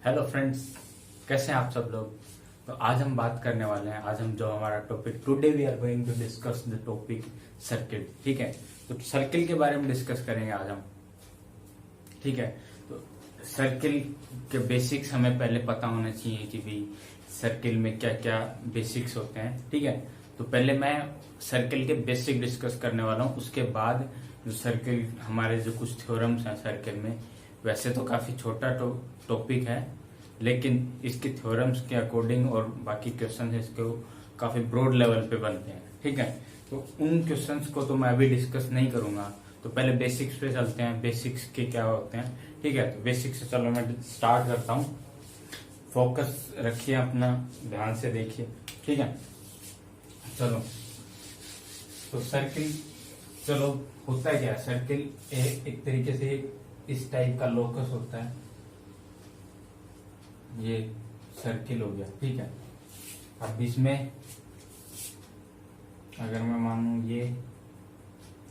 Hello friends, कैसे हैं आप सब लोग। तो आज हम बात करने वाले हैं। आज हम जो हमारा topic today we are going to discuss the topic circle. ठीक है, तो सर्किल के बारे में डिस्कस करेंगे आज हम। ठीक है, तो सर्किल के बेसिक्स हमें पहले पता होना चाहिए कि भाई सर्किल में क्या क्या बेसिक्स होते हैं। ठीक है, तो पहले मैं सर्किल के बेसिक डिस्कस करने वाला हूँ। उसके बाद जो सर्किल हमारे जो कुछ थ्योरम्स हैं सर्किल में, वैसे तो काफी छोटा टॉपिक है, लेकिन इसके थ्योरम्स के अकॉर्डिंग और बाकी क्वेश्चन है इसके काफी ब्रॉड लेवल पे बनते हैं। ठीक है, तो उन क्वेश्चंस को तो मैं अभी डिस्कस नहीं करूंगा। तो पहले बेसिक्स पे चलते हैं, बेसिक्स के क्या होते हैं। ठीक है, तो बेसिक्स से चलो मैं स्टार्ट करता हूँ। फोकस रखिए अपना, ध्यान से देखिए। ठीक है, चलो। तो सर्किल, चलो होता क्या है सर्किल, एक तरीके से इस टाइप का लोकस होता है। ये सर्किल हो गया। ठीक है, अब इसमें अगर मैं मानूं ये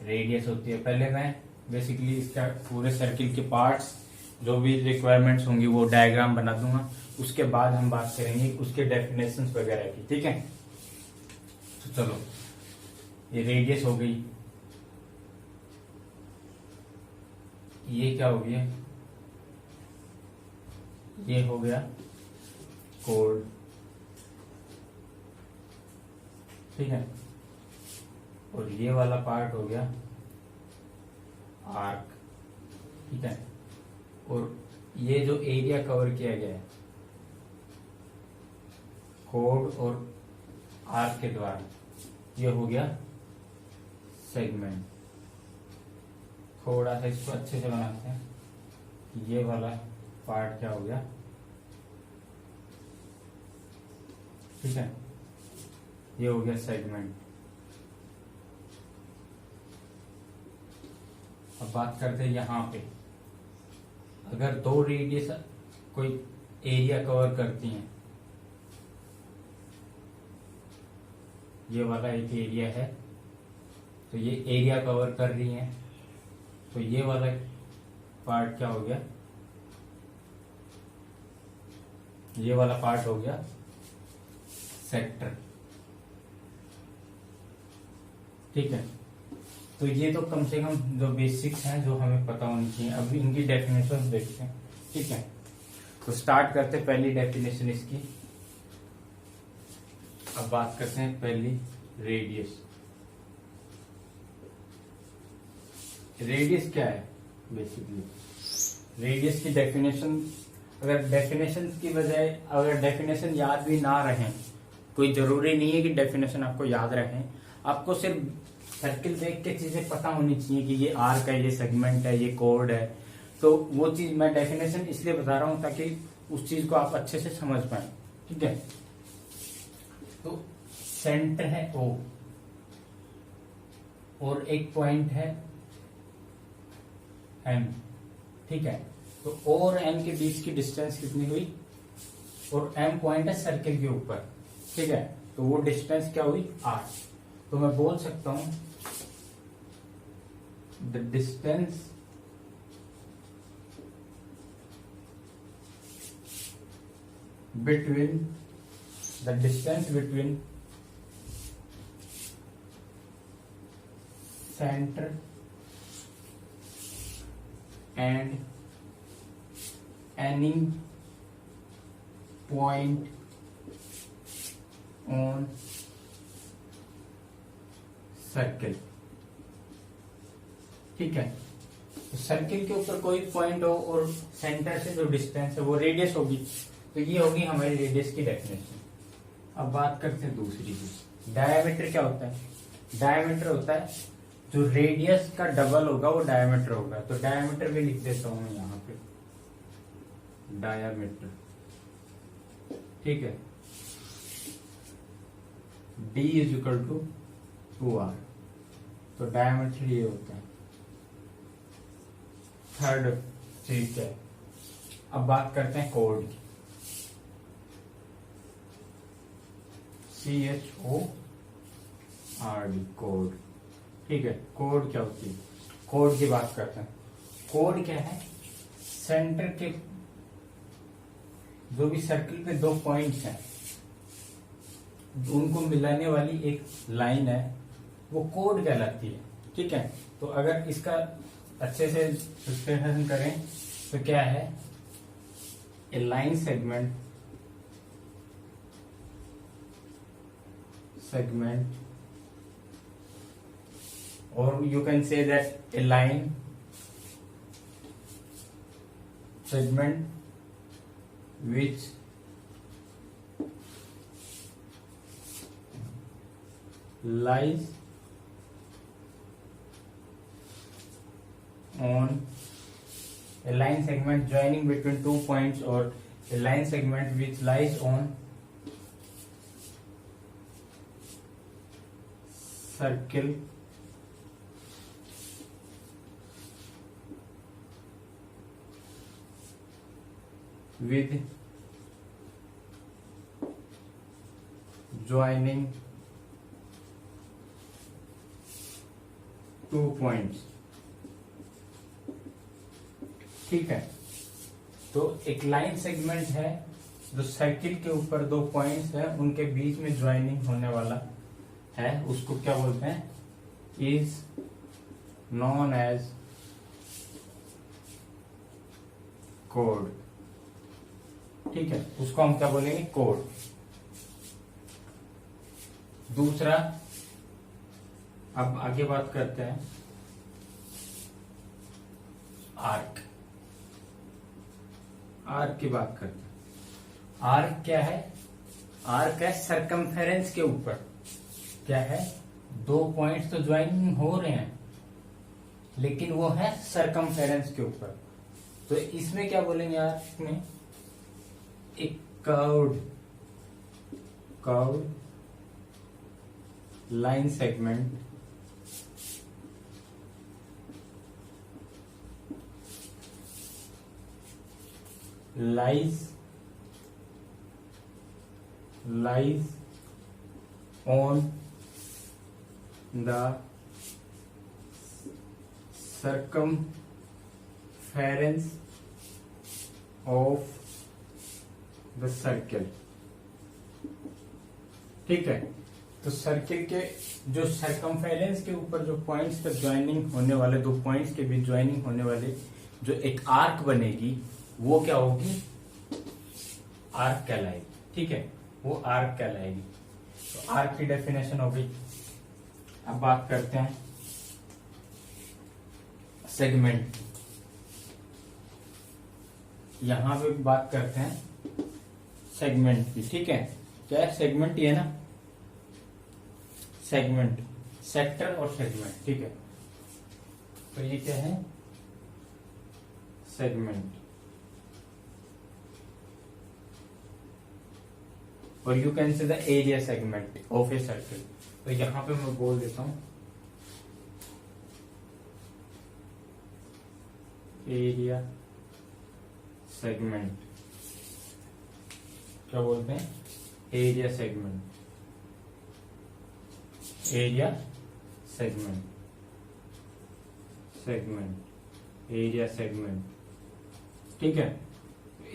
रेडियस होती है, पहले मैं बेसिकली इसका पूरे सर्किल के पार्ट्स जो भी रिक्वायरमेंट्स होंगी वो डायग्राम बना दूंगा। उसके बाद हम बात करेंगे उसके डेफिनेशंस वगैरह की। ठीक है, तो चलो, ये रेडियस हो गई, ये क्या हो गया, ये हो गया कोड। ठीक है, और ये वाला पार्ट हो गया आर्क। ठीक है, और ये जो एरिया कवर किया गया है कोड और आर्क के द्वारा, ये हो गया सेगमेंट। थोड़ा सा इसको अच्छे से बनाते हैं। ये वाला पार्ट क्या हो गया, ठीक है, ये हो गया सेगमेंट। अब बात करते हैं यहां पे, अगर दो रेडियस कोई एरिया कवर करती हैं, ये वाला एक एरिया है, तो ये एरिया कवर कर रही है, तो ये वाला पार्ट क्या हो गया, ये वाला पार्ट हो गया सेक्टर। ठीक है, तो ये तो कम से कम जो बेसिक्स हैं जो हमें पता होनी चाहिए। अब इनकी डेफिनेशन देखते हैं। ठीक है, तो स्टार्ट करते हैं पहली डेफिनेशन इसकी। अब बात करते हैं पहली रेडियस। रेडियस क्या है बेसिकली, रेडियस की डेफिनेशन, अगर डेफिनेशन की बजाय अगर डेफिनेशन याद भी ना रहे, कोई जरूरी नहीं है कि डेफिनेशन आपको याद रहे, आपको सिर्फ सर्किल देख के चीजें पता होनी चाहिए कि ये आर्क है, ये सेगमेंट है, ये कोड है। तो वो चीज मैं डेफिनेशन इसलिए बता रहा हूं ताकि उस चीज को आप अच्छे से समझ पाए। ठीक है, तो सेंटर है ओ और एक पॉइंट है एम। ठीक है, तो ओ और एम के बीच की डिस्टेंस कितनी हुई, और एम पॉइंट है सर्किल के ऊपर। ठीक है, तो वो डिस्टेंस क्या हुई, आर। तो मैं बोल सकता हूं the distance between centre and any point on circle. ठीक है, तो सर्किल के ऊपर कोई पॉइंट हो और सेंटर से जो डिस्टेंस है वो रेडियस होगी। तो ये होगी हमारी रेडियस की डेफिनेशन। अब बात करते हैं दूसरी चीज, डायमीटर क्या होता है। डायमीटर होता है जो रेडियस का डबल होगा वो डायमीटर होगा। तो डायमीटर भी लिख देता हूं मैं यहां पे, डायमीटर। ठीक है, D is equal to 2R। तो डायमीटर ये होता है। थर्ड चीज है, अब बात करते हैं कोड की। CHORD, code. ठीक है, कोड क्या होती है, कोड की बात करते हैं। कोड क्या है, सेंटर के जो भी सर्किल पे दो पॉइंट्स हैं उनको मिलाने वाली एक लाइन है, वो कोड कहलाती है। ठीक है, तो अगर इसका अच्छे से विश्लेषण करें तो क्या है, a line segment or you can say that a line segment which lies on a line segment joining between 2 points, or a line segment which lies on circle with joining 2 points। ठीक है, तो एक line segment है जो circle के ऊपर दो points है उनके बीच में ज्वाइनिंग होने वाला है, उसको क्या बोलते हैं, इज नॉन एज कोड। ठीक है, उसको हम क्या बोलेंगे, कोड। दूसरा, अब आगे बात करते हैं आर्क। आर्क की बात करते हैं। आर्क क्या है, आर्क है सरकमफेरेंस के ऊपर, क्या है, दो पॉइंट्स तो ज्वाइनिंग हो रहे हैं लेकिन वो है सरकमफेरेंस के ऊपर, तो इसमें क्या बोलेंगे आर्क में, एक curved line segment lies on the circumference of the circle। ठीक है, तो सर्किल के जो सरकमफेरेंस के ऊपर जो पॉइंट्स पर ज्वाइनिंग होने वाले, दो पॉइंट्स के बीच ज्वाइनिंग होने वाले जो एक आर्क बनेगी वो क्या होगी, आर्क कहलाएगी। ठीक है, वो आर्क कहलाएगी। तो आर्क की डेफिनेशन हो गई। अब बात करते हैं सेगमेंट। यहां पे बात करते हैं सेगमेंट की। ठीक है, क्या है, सेगमेंट ही है ना, सेगमेंट, सेक्टर और सेगमेंट। ठीक है, तो ये क्या है, सेगमेंट। और you can say the area segment of a circle. तो यहां पे मैं बोल देता हूं एरिया सेगमेंट, क्या बोलते हैं, area segment, area segment, area segment. ठीक है,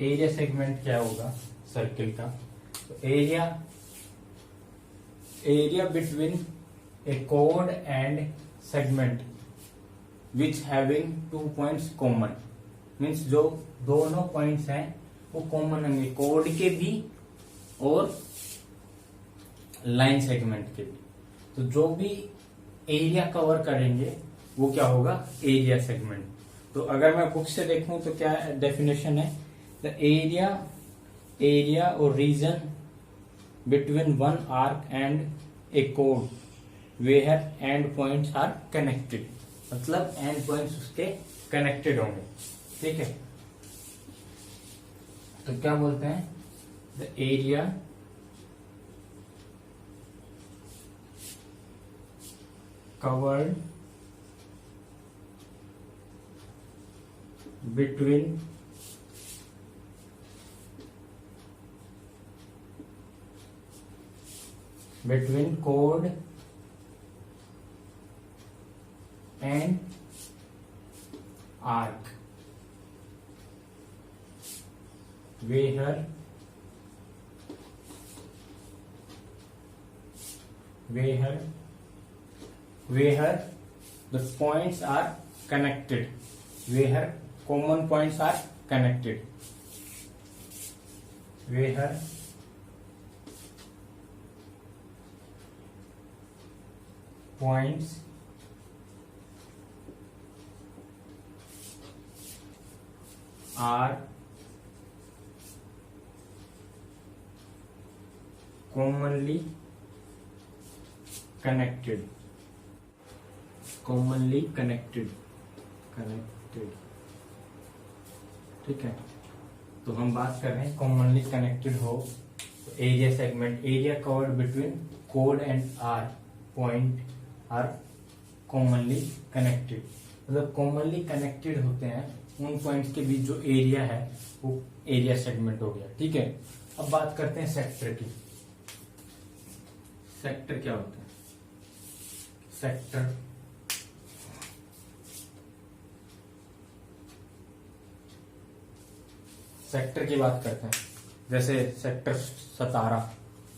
एरिया सेगमेंट क्या होगा सर्किल का, तो area between A code and segment which having 2 points common, means जो दोनों पॉइंट्स हैं वो कॉमन होंगे, कोड के भी और लाइन सेगमेंट के भी। तो जो भी एरिया कवर करेंगे वो क्या होगा, एरिया सेगमेंट। तो अगर मैं बुक से देखूं तो क्या डेफिनेशन है, द एरिया और region between one arc and a कोड where end points are connected, मतलब एंड पॉइंट्स उसके कनेक्टेड होंगे। ठीक है, तो क्या बोलते हैं, the area covered between code and arc where where the points are connected, where common points are connected, where points are commonly connected, ठीक है। तो हम बात कर रहे हैं कॉमनली कनेक्टेड हो तो area segment, area covered between कोड and are point are commonly connected, मतलब कॉमनली कनेक्टेड होते हैं उन पॉइंट्स के बीच जो एरिया है वो एरिया सेगमेंट हो गया, ठीक है। अब बात करते हैं सेक्टर की। सेक्टर क्या होता है? सेक्टर की बात करते हैं, जैसे सेक्टर 17,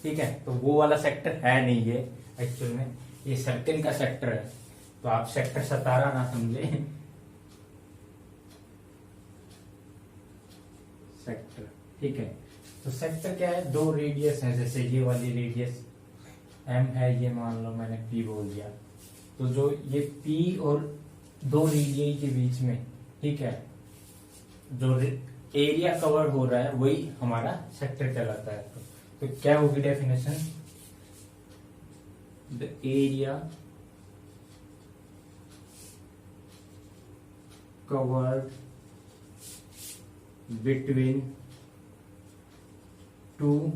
ठीक है। तो वो वाला सेक्टर है नहीं ये, एक्चुअल में ये सर्किल का सेक्टर है, तो आप सेक्टर 17 ना समझे। सेक्टर, ठीक है। तो सेक्टर क्या है? दो रेडियस है, जैसे ये वाली रेडियस एम है, ये मान लो मैंने पी बोल दिया, तो जो ये पी और दो रेडियई के बीच में, ठीक है, जो एरिया कवर हो रहा है वही हमारा सेक्टर कहलाता है। तो क्या होगी definition? The area covered between two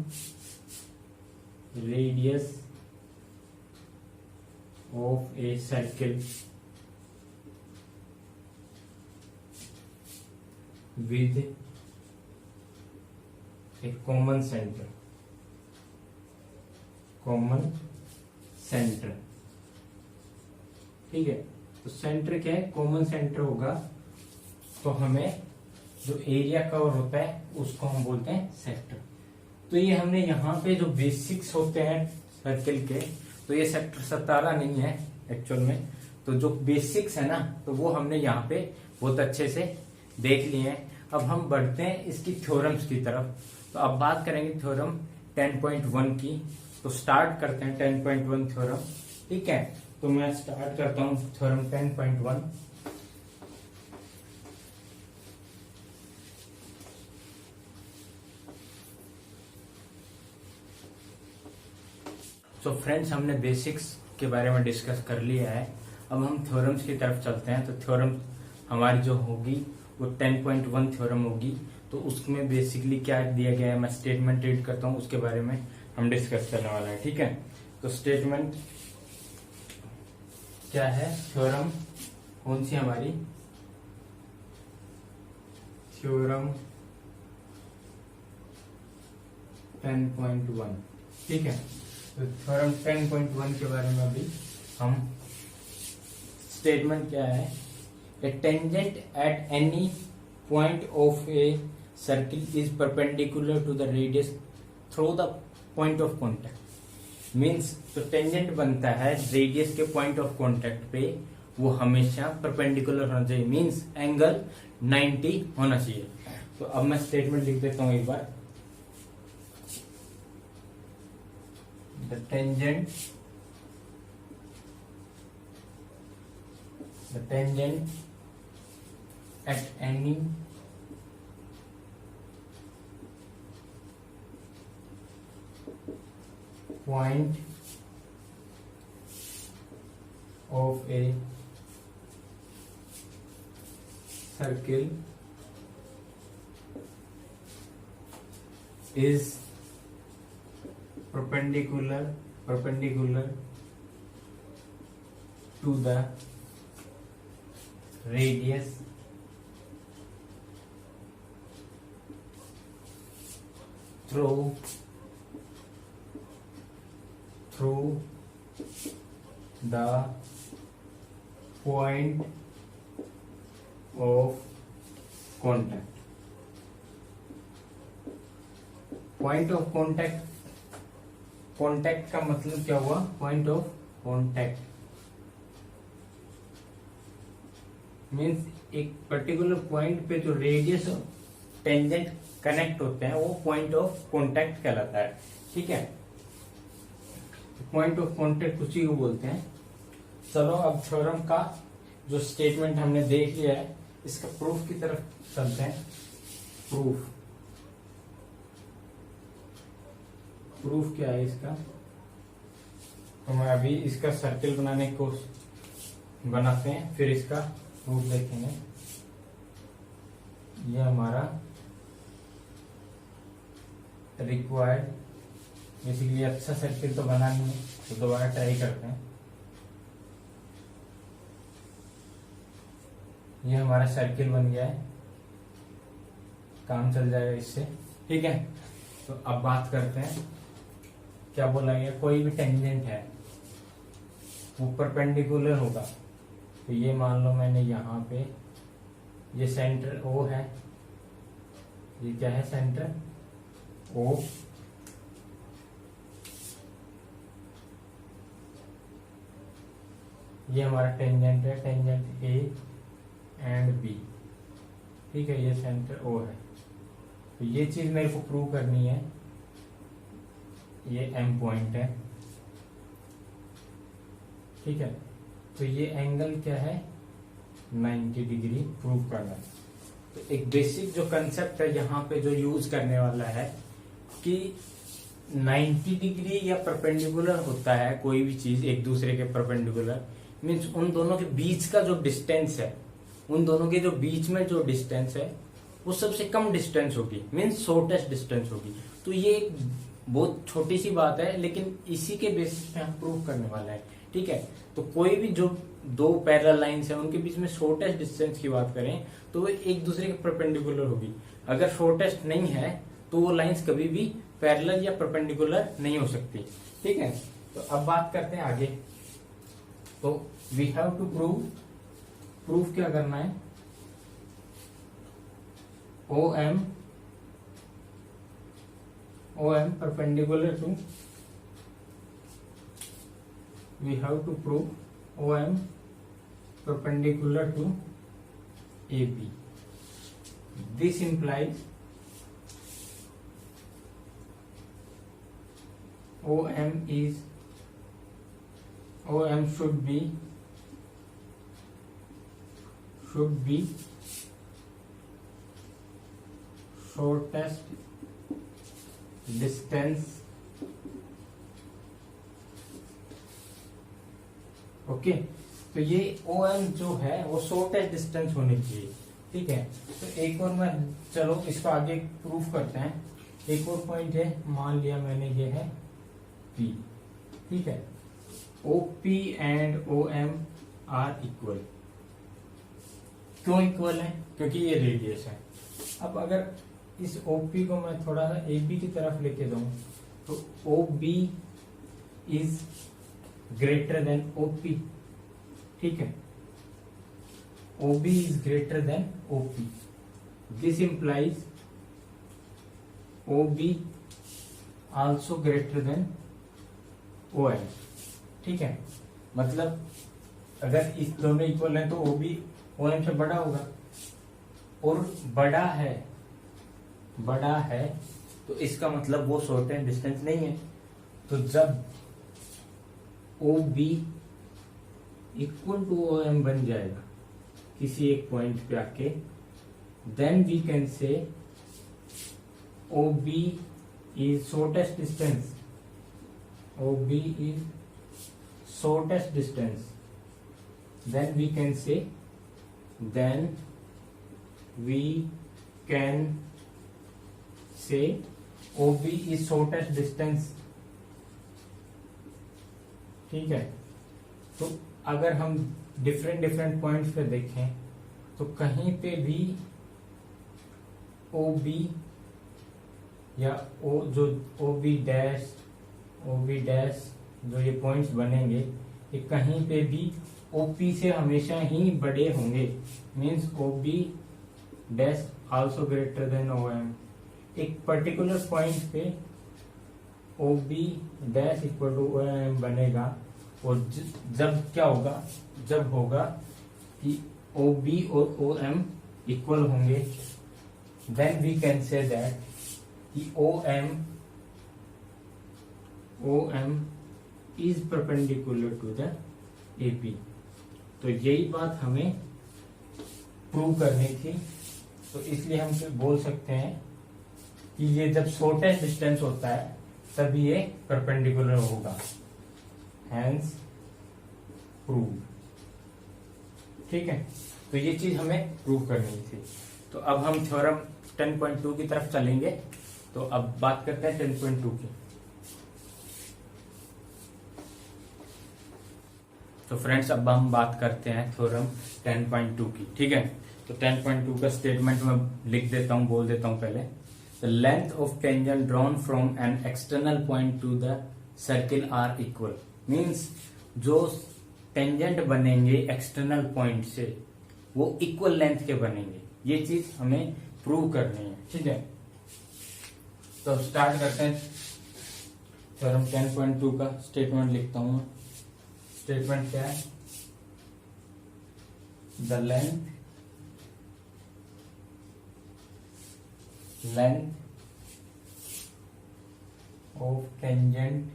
radius of a circle with a common center, ठीक है। तो सेंटर क्या है? कॉमन सेंटर होगा, तो हमें जो एरिया कवर होता है उसको हम बोलते हैं सेक्टर। तो ये हमने यहाँ पे जो बेसिक्स होते हैं सर्किल के, तो ये सेक्टर 17 नहीं है एक्चुअल में, तो जो बेसिक्स है ना, तो वो हमने यहाँ पे बहुत अच्छे से देख लिए हैं। अब हम बढ़ते हैं इसकी थ्योरम्स की तरफ। तो अब बात करेंगे थ्योरम 10.1 की। तो स्टार्ट करते हैं 10.1 थ्योरम, ठीक है। तो मैं स्टार्ट करता हूँ थ्योरम 10.1। तो फ्रेंड्स, हमने बेसिक्स के बारे में डिस्कस कर लिया है, अब हम थ्योरम्स की तरफ चलते हैं। तो थ्योरम हमारी जो होगी वो 10.1 थ्योरम होगी। तो उसमें बेसिकली क्या दिया गया है, मैं स्टेटमेंट रीड करता हूँ, उसके बारे में हम डिस्कस करने वाला है, ठीक है। तो स्टेटमेंट क्या है? थ्योरम कौन सी हमारी? थ्योरम 10.1, ठीक है। तो थ्योरम 10.1 के बारे में अभी हम, स्टेटमेंट क्या है? A tangent at any point of a circle is perpendicular to the radius through the point of contact. Means तो टेंजेंट बनता है रेडियस के पॉइंट ऑफ कॉन्टेक्ट पे, वो हमेशा परपेंडिकुलर होना चाहिए, मीन्स एंगल 90 होना चाहिए। तो अब मैं स्टेटमेंट लिख देता हूं एक बार। The tangent at any point of a circle is perpendicular to the radius through the point of contact. Point of contact contact का मतलब क्या हुआ, पॉइंट ऑफ कॉन्टैक्ट मीन्स एक पर्टिकुलर पॉइंट पे जो रेडियस और टेंजेंट कनेक्ट होते हैं वो पॉइंट ऑफ कॉन्टैक्ट कहलाता है। ठीक है, पॉइंट ऑफ कॉन्टैक्ट उसी को बोलते हैं। चलो अब थ्योरम का जो स्टेटमेंट हमने देख लिया है, इसका प्रूफ की तरफ चलते हैं। प्रूफ क्या है इसका, तो मैं अभी इसका सर्किल बनाने की कोशिश बनाते हैं, फिर इसका प्रूफ देखेंगे। ये हमारा रिक्वायर्ड, बेसिकली अच्छा सर्किल तो बना नहीं है, तो दोबारा ट्राई करते हैं। ये हमारा सर्किल बन गया है, काम चल जाएगा इससे। ठीक है, तो अब बात करते हैं, क्या बोला गया, कोई भी टेंजेंट है वो परपेंडिकुलर होगा। तो ये मान लो मैंने यहाँ पे ये सेंटर O है, ये क्या है, सेंटर O, ये हमारा टेंजेंट है, टेंजेंट A एंड B। ठीक है, ये सेंटर O है। तो ये चीज मेरे को प्रूव करनी है, ये M पॉइंट है। ठीक है, तो ये एंगल क्या है, 90 डिग्री प्रूव करना है। तो एक बेसिक जो कंसेप्ट है यहाँ पे जो यूज करने वाला है कि 90 डिग्री या परपेंडिकुलर होता है कोई भी चीज एक दूसरे के परपेंडिकुलर, मीन्स उन दोनों के बीच का जो डिस्टेंस है, उन दोनों के जो बीच में जो डिस्टेंस है वो सबसे कम डिस्टेंस होगी, मीन्स शॉर्टेस्ट डिस्टेंस होगी। तो ये एक बहुत छोटी सी बात है, लेकिन इसी के बेसिस पे हम प्रूव करने वाला है। ठीक है, तो कोई भी जो दो पैरेलल लाइंस है उनके बीच में शॉर्टेस्ट डिस्टेंस की बात करें तो वो एक दूसरे के परपेंडिकुलर होगी। अगर शॉर्टेस्ट नहीं है तो वो लाइंस कभी भी पैरेलल या परपेंडिकुलर नहीं हो सकती। ठीक है, तो अब बात करते हैं आगे। तो वी हैव टू प्रूफ क्या करना है, OM perpendicular to, we have to prove OM perpendicular to AB. This implies OM should be shortest distance, okay. तो ये OM जो है वो शॉर्टेस्ट डिस्टेंस होनी चाहिए। ठीक है, तो एक और मैं, चलो इसको आगे प्रूफ करते हैं। एक और पॉइंट है, मान लिया मैंने ये है P। ठीक है, OP and OM are equal. क्यों इक्वल है, क्योंकि ये रेडियस है। अब अगर इस OP को मैं थोड़ा सा AB की तरफ लेके जाऊं तो OB is greater than OP। ठीक है, OB is greater than OP। This implies OB also greater than OM। ठीक है, मतलब अगर इस दोनों इक्वल है तो OB OM से बड़ा होगा, और बड़ा है तो इसका मतलब वो शॉर्टेस्ट डिस्टेंस नहीं है। तो जब OB इक्वल टू OM बन जाएगा किसी एक पॉइंट पे आके, then we can say OB is shortest distance. OB is shortest distance, then we can say, OB is shortest distance। ठीक है, तो अगर हम डिफरेंट पॉइंट्स पे देखें तो कहीं पे भी OB या जो OB डैश जो ये पॉइंट्स बनेंगे, ये कहीं पे भी OP से हमेशा ही बड़े होंगे, means OB dash also greater than OM। एक पर्टिकुलर पॉइंट पे O B dash equal to O M बनेगा, और जब क्या होगा, जब होगा कि ओ बी और ओ एम इक्वल होंगे, then we can say that कि O M is perpendicular to the A P. तो यही बात हमें प्रूव करनी थी, तो इसलिए हम बोल सकते हैं कि ये जब शॉर्टेस्ट डिस्टेंस होता है तभी ये परपेंडिकुलर होगा, हैंस प्रूव। ठीक है, तो ये चीज हमें प्रूव करनी थी। तो अब हम थ्योरम 10.2 की तरफ चलेंगे। तो अब बात करते हैं 10.2 की। तो फ्रेंड्स, अब हम बात करते हैं थ्योरम 10.2 की। ठीक है, तो 10.2 का स्टेटमेंट मैं लिख देता हूं, बोल देता हूं पहले। The length of tangent drawn from an external point to the circle are equal. Means जो टेंजेंट बनेंगे एक्सटर्नल पॉइंट से वो इक्वल लेंथ के बनेंगे, ये चीज हमें प्रूव करनी है। ठीक है, तो स्टार्ट करते हैं। थ्योरम 10.2 का स्टेटमेंट लिखता हूं मैं। स्टेटमेंट क्या है? The length of tangent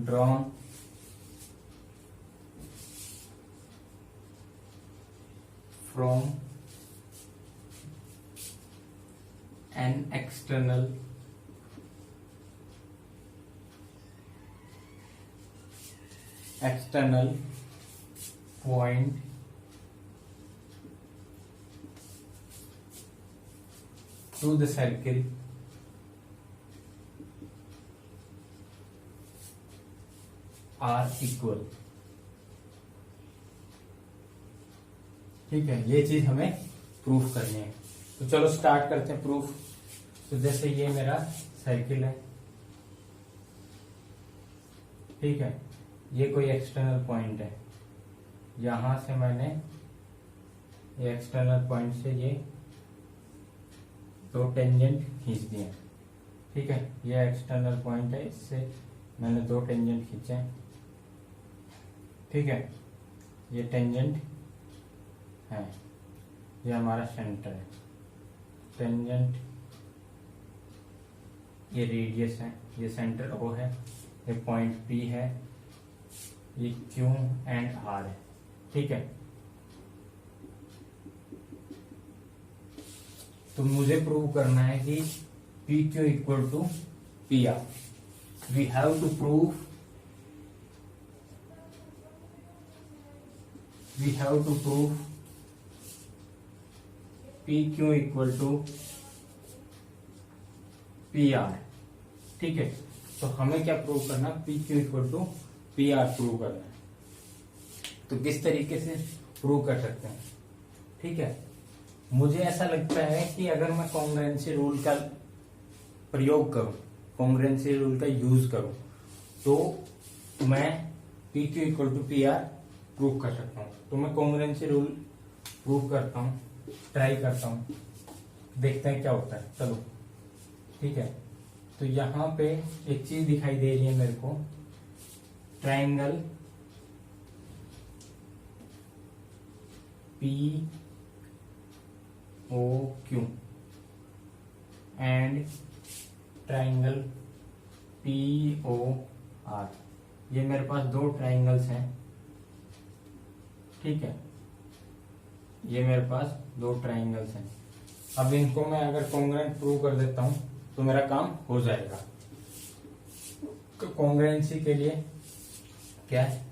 drawn from an external point to the circle are equal। ठीक है, ये चीज हमें प्रूफ करनी है। तो चलो स्टार्ट करते हैं प्रूफ। तो जैसे ये मेरा साइकिल है, ठीक है, ये कोई एक्सटर्नल पॉइंट है, यहां से मैंने ये एक्सटर्नल पॉइंट से ये दो टेंजेंट खींच दिए। ठीक है, ये एक्सटर्नल पॉइंट है, इससे मैंने दो टेंजेंट खींचे। ठीक है, ये टेंजेंट है, ये हमारा सेंटर है। टेंजेंट ये रेडियस है, ये सेंटर ओ है, ये पॉइंट पी है, ये क्यू एंड आर है। ठीक है, तो मुझे प्रूव करना है कि P Q equal to P R. We have to prove P Q equal to P R. ठीक है, तो हमें क्या प्रूव करना? P Q equal to P R prove करना है। तो किस तरीके से प्रूव कर सकते हैं? ठीक है, मुझे ऐसा लगता है कि अगर मैं कॉन्ग्रुएंसी रूल का प्रयोग करूं, कॉन्ग्रुएंसी रूल का यूज करूं, तो मैं P Q equal to P R prove कर सकता हूं। तो मैं कॉन्ग्रुएंसी रूल प्रूव करता हूं, ट्राई करता हूं, देखते हैं क्या होता है। चलो ठीक है, तो यहां पे एक चीज दिखाई दे रही है मेरे को, triangle P O Q and triangle P O R. ये मेरे पास दो ट्राइंगल्स हैं। ठीक है, ये मेरे पास दो ट्राइंगल्स हैं। अब इनको मैं अगर कॉन्ग्रुएंट प्रूव कर देता हूं तो मेरा काम हो जाएगा। तो कॉन्ग्रुएंसी के लिए क्या है?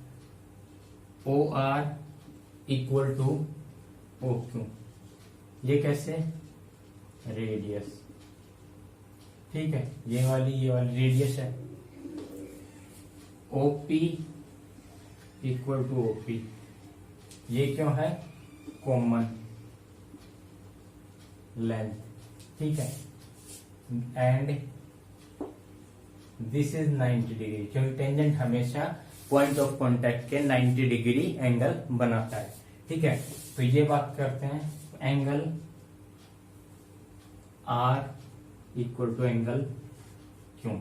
O R equal to O Q. ये कैसे? रेडियस। ठीक है, ये वाली रेडियस है। ओपी इक्वल टू ओपी, ये क्यों है? Common length. ठीक है, एंड दिस इज 90 डिग्री, क्योंकि टेंजेंट हमेशा पॉइंट ऑफ कॉन्टेक्ट के 90 डिग्री एंगल बनाता है। ठीक है, तो ये बात करते हैं, angle R equal to angle Q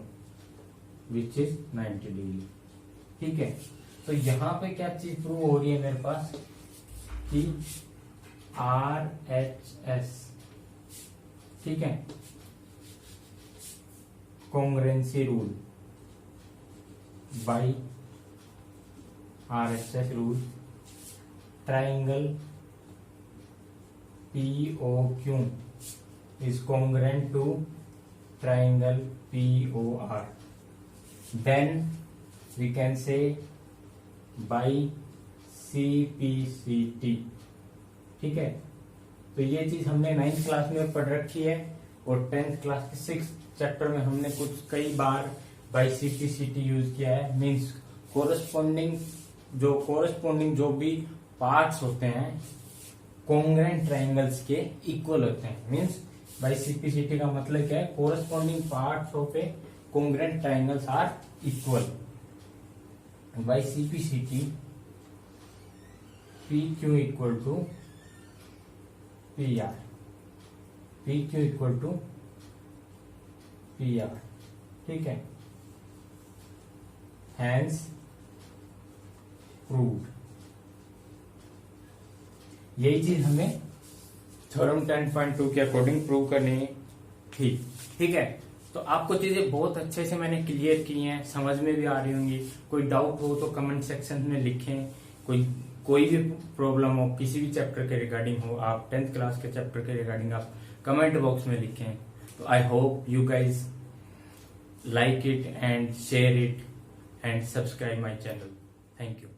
which is 90 degree. ठीक है, तो यहां पे क्या चीज प्रूव हो रही है मेरे पास कि आर एच एस, ठीक है, congruency rule by R H S rule, triangle P O Q is congruent to triangle POR. Then we can say by CPCT. ठीक है, तो ये चीज हमने 9th क्लास में पढ़ रखी है और 10th क्लास के 6th चैप्टर में हमने कुछ कई बार बाई CPCT यूज किया है। मीन्स कोरस्पॉन्डिंग जो भी पार्ट्स होते हैं कॉन्ग्रुएंट ट्राइंगल्स के इक्वल होते हैं। मीन्स बाई सीपीसीटी का मतलब क्या है, corresponding parts of a congruent triangles are equal. By CPCT P Q equal to P R, P Q equal to P R. ठीक है, हैंस प्रूव्ड। यही चीज हमें थ्योरम 10.2 के अकॉर्डिंग प्रूव करनी थी। ठीक है, तो आपको चीजें बहुत अच्छे से मैंने क्लियर की हैं, समझ में भी आ रही होंगी। कोई डाउट हो तो कमेंट सेक्शन में लिखें, कोई भी प्रॉब्लम हो किसी भी चैप्टर के रिगार्डिंग हो, आप 10th क्लास के चैप्टर के रिगार्डिंग आप कमेंट बॉक्स में लिखें। तो I hope you guys like it and share it and subscribe my channel. Thank you.